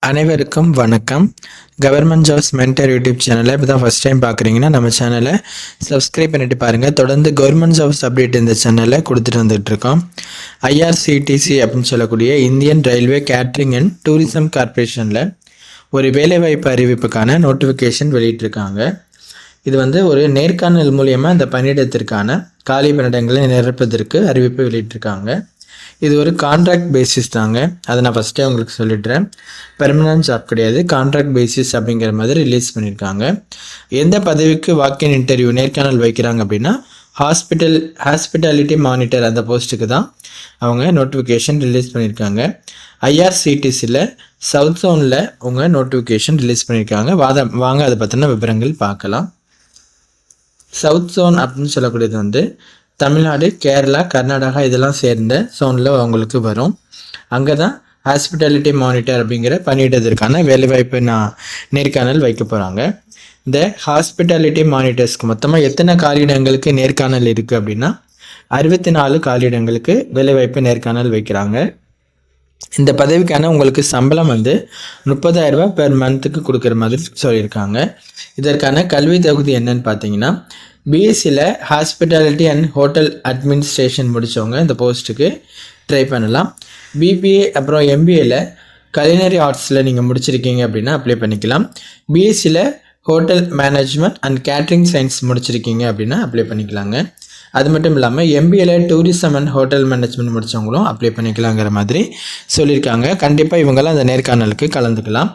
அனைவருக்கும் வணக்கம். Government jobs mentor YouTube சேனலை இப்போ தான் ஃபஸ்ட் டைம் பார்க்குறீங்கன்னா நம்ம சேனலை சப்ஸ்கிரைப் பண்ணிட்டு பாருங்கள். தொடர்ந்து கவர்மெண்ட் ஜாப்ஸ் அப்டேட் இந்த சேனலில் கொடுத்துட்டு வந்துட்டுருக்கோம். ஐஆர்சிடிசி அப்படின்னு சொல்லக்கூடிய Indian railway catering and tourism கார்பரேஷனில் ஒரு வேலைவாய்ப்பு அறிவிப்புக்கான நோட்டிஃபிகேஷன் வெளியிட்டிருக்காங்க. இது ஒரு நேர்காணல் மூலியமாக இந்த பணியிடத்திற்கான காலி பணியிடங்களை நிரப்பதற்கு அறிவிப்பு வெளியிட்டிருக்காங்க. இது ஒரு கான்ட்ராக்ட் பேசிஸ் தாங்க. அதை நான் ஃபஸ்ட்டே உங்களுக்கு சொல்லிடுறேன். பெர்மனன்ட் ஜாப் கிடையாது, கான்ட்ராக்ட் பேசிஸ் அப்படிங்கிற மாதிரி ரிலீஸ் பண்ணியிருக்காங்க. எந்த பதவிக்கு வாக்கின் இன்டர்வியூ நேர்காணல் வைக்கிறாங்க அப்படின்னா ஹாஸ்பிட்டாலிட்டி மானிட்டர் அந்த போஸ்ட்டுக்கு தான் அவங்க நோட்டிஃபிகேஷன் ரிலீஸ் பண்ணியிருக்காங்க. ஐஆர்சிடிசியில் சவுத் ஜோனில் அவங்க நோட்டிஃபிகேஷன் ரிலீஸ் பண்ணியிருக்காங்க. வாங்க அதை பற்றின விவரங்கள் பார்க்கலாம். சவுத் ஜோன் அப்படின்னு சொல்லக்கூடியது தமிழ்நாடு, கேரளா, கர்நாடகா இதெல்லாம் சேர்ந்த ஜோனில் அவங்களுக்கு வரும். அங்கே தான் ஹாஸ்பிட்டாலிட்டி மானிட்டர் அப்படிங்கிற பணியிடத்திற்கான வேலைவாய்ப்பு நேர்காணல் வைக்க போகிறாங்க. இந்த ஹாஸ்பிட்டாலிட்டி மானிட்டர்ஸ்க்கு மொத்தமாக எத்தனை காலியிடங்களுக்கு நேர்காணல் இருக்குது அப்படின்னா 64 காலியிடங்களுக்கு வேலைவாய்ப்பு நேர்காணல் வைக்கிறாங்க. இந்த பதவிக்கான உங்களுக்கு சம்பளம் 30,000 ரூபாய் பெர் மந்த்துக்கு கொடுக்குற மாதிரி சொல்லியிருக்காங்க. இதற்கான கல்வி தகுதி என்னன்னு பார்த்தீங்கன்னா பிஎஸ்சியில் ஹாஸ்பிட்டாலிட்டி அண்ட் ஹோட்டல் அட்மினிஸ்ட்ரேஷன் முடித்தவங்க இந்த போஸ்ட்டுக்கு ட்ரை பண்ணலாம். பிபிஏ அப்புறம் எம்பிஏல கலினரி ஆர்ட்ஸில் நீங்கள் முடிச்சிருக்கீங்க அப்படின்னா அப்ளை பண்ணிக்கலாம். பிஎஸ்சியில் hotel management and catering science முடிச்சிருக்கீங்க அப்படின்னா அப்ளை பண்ணிக்கலாங்க. அது மட்டும் இல்லாமல் எம்பிஏல டூரிசம் அண்ட் ஹோட்டல் மேனேஜ்மெண்ட் முடித்தவங்களும் அப்ளை பண்ணிக்கலாங்கிற மாதிரி சொல்லியிருக்காங்க. கண்டிப்பாக இவங்களாம் அந்த நேர்காணலுக்கு கலந்துக்கலாம்.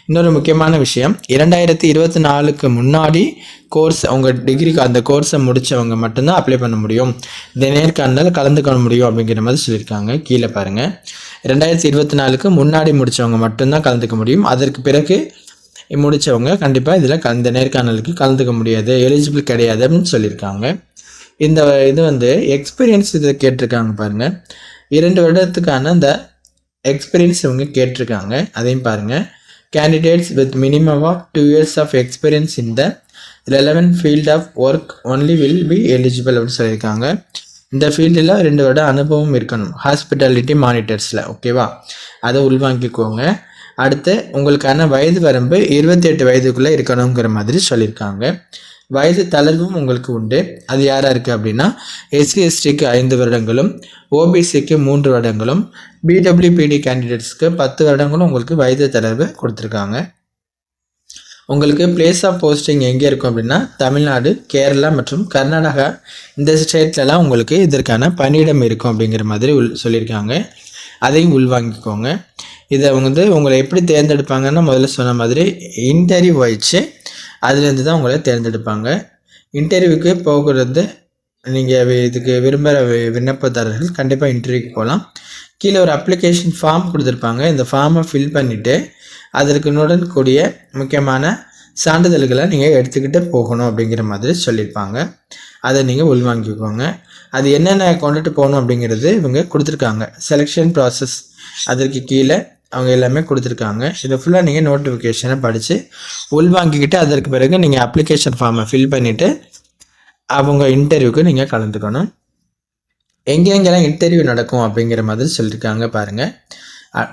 இன்னொரு முக்கியமான விஷயம், 2024க்கு முன்னாடி கோர்ஸ் அவங்க டிகிரிக்கு அந்த கோர்ஸை முடித்தவங்க மட்டும்தான் அப்ளை பண்ண முடியும், இந்த நேர்காணல் கலந்துக்க முடியும் அப்படிங்கிற மாதிரி சொல்லியிருக்காங்க. கீழே பாருங்கள், 2024க்கு முன்னாடி முடித்தவங்க மட்டும்தான் கலந்துக்க முடியும். அதற்கு பிறகு முடித்தவங்க கண்டிப்பாக இதில் இந்த நேர்காணலுக்கு கலந்துக்க முடியாது, எலிஜிபிள் கிடையாது அப்படின்னு சொல்லியிருக்காங்க. இந்த இது எக்ஸ்பீரியன்ஸ் இதை கேட்டிருக்காங்க பாருங்கள். 2 வருடத்துக்கான இந்த எக்ஸ்பீரியன்ஸ் இவங்க கேட்டிருக்காங்க. அதையும் பாருங்கள். Candidates with minimum of 2 years of experience in the relevant field of work only will be eligible அப்படின்னு சொல்லியிருக்காங்க. இந்த ஃபீல்டில் 2 வருட அனுபவம் இருக்கணும் ஹாஸ்பிட்டாலிட்டி மானிட்டர்ஸில். ஓகேவா, அதை உள்வாங்கிக்கோங்க. அடுத்து உங்களுக்கான வயது வரம்பு 28 வயதுக்குள்ளே இருக்கணுங்கிற மாதிரி சொல்லியிருக்காங்க. வயது தளர்வும் உங்களுக்கு உண்டு. அது யாராக இருக்குது அப்படின்னா எஸ்சி எஸ்டிக்கு 5 வருடங்களும், ஓபிசிக்கு 3 வருடங்களும், பிடபிள்யூபிடி கேண்டிடேட்ஸ்க்கு 10 வருடங்களும் உங்களுக்கு வயது தளர்வு கொடுத்துருக்காங்க. உங்களுக்கு பிளேஸ் ஆஃப் போஸ்டிங் எங்கே இருக்கும் அப்படின்னா தமிழ்நாடு, கேரளா மற்றும் கர்நாடகா இந்த ஸ்டேட்லலாம் உங்களுக்கு இதற்கான பணியிடம் இருக்கும் அப்படிங்கிற மாதிரி சொல்லியிருக்காங்க. அதையும் உள்வாங்கிக்கோங்க. இதை உங்களை எப்படி தேர்ந்தெடுப்பாங்கன்னா முதல்ல சொன்ன மாதிரி இன்டர்வியூ வச்சு அதுலேருந்து தான் உங்களை தேர்ந்தெடுப்பாங்க. இன்டர்வியூக்கு போகிறது நீங்கள் இதுக்கு விரும்புகிற விண்ணப்பதாரர்கள் கண்டிப்பாக இன்டர்வியூக்கு போகலாம். கீழே ஒரு அப்ளிகேஷன் ஃபார்ம் கொடுத்துருப்பாங்க. இந்த ஃபார்மை ஃபில் பண்ணிவிட்டு அதற்குடன் கூடிய முக்கியமான சான்றிதழ்களை நீங்கள் எடுத்துக்கிட்டு போகணும் அப்படிங்கிற மாதிரி சொல்லியிருப்பாங்க. அதை நீங்கள் உள்வாங்கிக்கோங்க. அது என்னென்ன கொண்டுட்டு போகணும் அப்படிங்கிறது இவங்க கொடுத்துருக்காங்க. செலெக்ஷன் ப்ராசஸ் அதற்கு கீழே அவங்க எல்லாமே கொடுத்துருக்காங்க. இதை ஃபுல்லாக நீங்கள் நோட்டிஃபிகேஷனை படித்து உள்வாங்கிக்கிட்டு அதற்கு பிறகு நீங்கள் அப்ளிகேஷன் ஃபார்மை ஃபில் பண்ணிவிட்டு அவங்க இன்டர்வியூக்கு நீங்கள் கலந்துக்கணும். எங்கெங்கெல்லாம் இன்டர்வியூ நடக்கும் அப்படிங்கிற மாதிரி சொல்லியிருக்காங்க பாருங்கள்.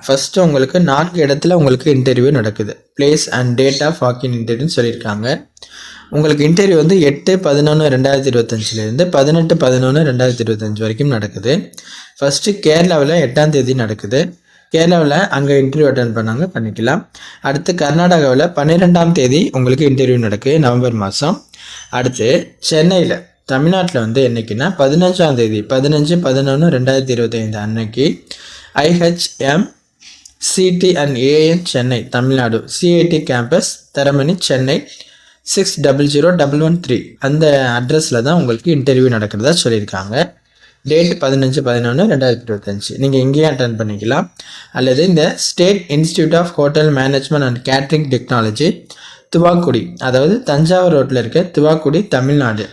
ஃபஸ்ட்டு உங்களுக்கு 4 இடத்துல உங்களுக்கு இன்டர்வியூ நடக்குது. பிளேஸ் அண்ட் டேட் ஆஃப் வாக்கின் இன்டர்வியூன்னு சொல்லியிருக்காங்க. உங்களுக்கு இன்டர்வியூ 8/11/2025 18/11/2025 வரைக்கும் நடக்குது. ஃபஸ்ட்டு கேரளாவில் 8ஆம் தேதி நடக்குது. கேரளாவில் அங்கே இன்டர்வியூ அட்டன் பண்ணிக்கலாம். அடுத்து கர்நாடகாவில் 12ஆம் தேதி உங்களுக்கு இன்டர்வியூ நடக்குது, நவம்பர் மாதம். அடுத்து சென்னையில் தமிழ்நாட்டில் என்னைக்குன்னா 15ஆம் தேதி 15/11/2025 அன்னைக்கு IHM CT and AN Chennai Tamil Nadu CIT campus Taramani Chennai 600113 அந்த அட்ரஸில் தான் உங்களுக்கு இன்டர்வியூ நடக்கிறதா சொல்லியிருக்காங்க. டேட் 15/11/2025. நீங்கள் இங்கேயே அட்டன் பண்ணிக்கலாம். அல்லது இந்த state institute of hotel management and catering technology Thuvakudi, அதாவது தஞ்சாவூர் ரோட்டில் இருக்க துவாக்குடி தமிழ்நாடு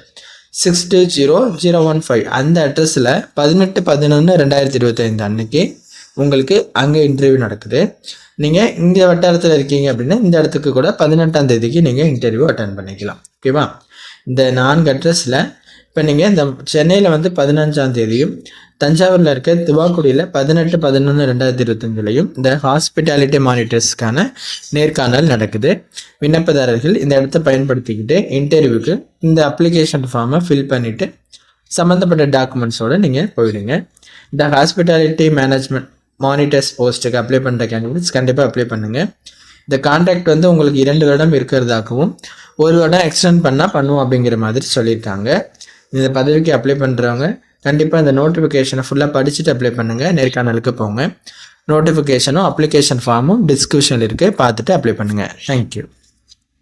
620015 அந்த அட்ரஸில் 18/11/2025 அன்னைக்கு உங்களுக்கு அங்கே இன்டர்வியூ நடக்குது. நீங்கள் இந்த வட்டாரத்தில் இருக்கீங்க அப்படின்னா இந்த இடத்துக்கு கூட 18ஆம் தேதிக்கு நீங்கள் இன்டர்வியூ அட்டன் பண்ணிக்கலாம். ஓகேவா, இந்த 4 அட்ரஸில் இப்போ நீங்கள் இந்த சென்னையில் வந்து 15ஆம் தேதியும் தஞ்சாவூரில் இருக்க துவாக்குடியில் 18/11/2025 இந்த ஹாஸ்பிட்டாலிட்டி மானிட்டர்ஸ்க்கான நேர்காணல் நடக்குது. விண்ணப்பதாரர்கள் இந்த இடத்த பயன்படுத்திக்கிட்டு இன்டர்வியூக்கு இந்த அப்ளிகேஷன் ஃபார்மை ஃபில் பண்ணிவிட்டு சம்மந்தப்பட்ட டாக்குமெண்ட்ஸோடு நீங்கள் போயிடுங்க. இந்த ஹாஸ்பிட்டாலிட்டி மேனேஜ்மெண்ட் மானிட்டர்ஸ் போஸ்ட்டுக்கு அப்ளை பண்ணுற கேண்டிடேட்ஸ் கண்டிப்பாக அப்ளை பண்ணுங்கள். இந்த கான்ட்ராக்ட் வந்து உங்களுக்கு 2 வருடம் இருக்கிறதாகவும் 1 வருடம் எக்ஸ்டெண்ட் பண்ணுவோம் அப்படிங்கிற மாதிரி சொல்லியிருக்காங்க. இந்த பதவிக்கு அப்ளை பண்ணுறவங்க கண்டிப்பாக இந்த நோட்டிஃபிகேஷனை ஃபுல்லாக படிச்சுட்டு அப்ளை பண்ணுங்கள். நேர்காணலுக்கு போங்க. நோட்டிஃபிகேஷனும் அப்ளிகேஷன் ஃபார்மும் டிஸ்கிரிப்ஷனில் இருக்குது, பார்த்துட்டு அப்ளை பண்ணுங்கள். தேங்க்யூ.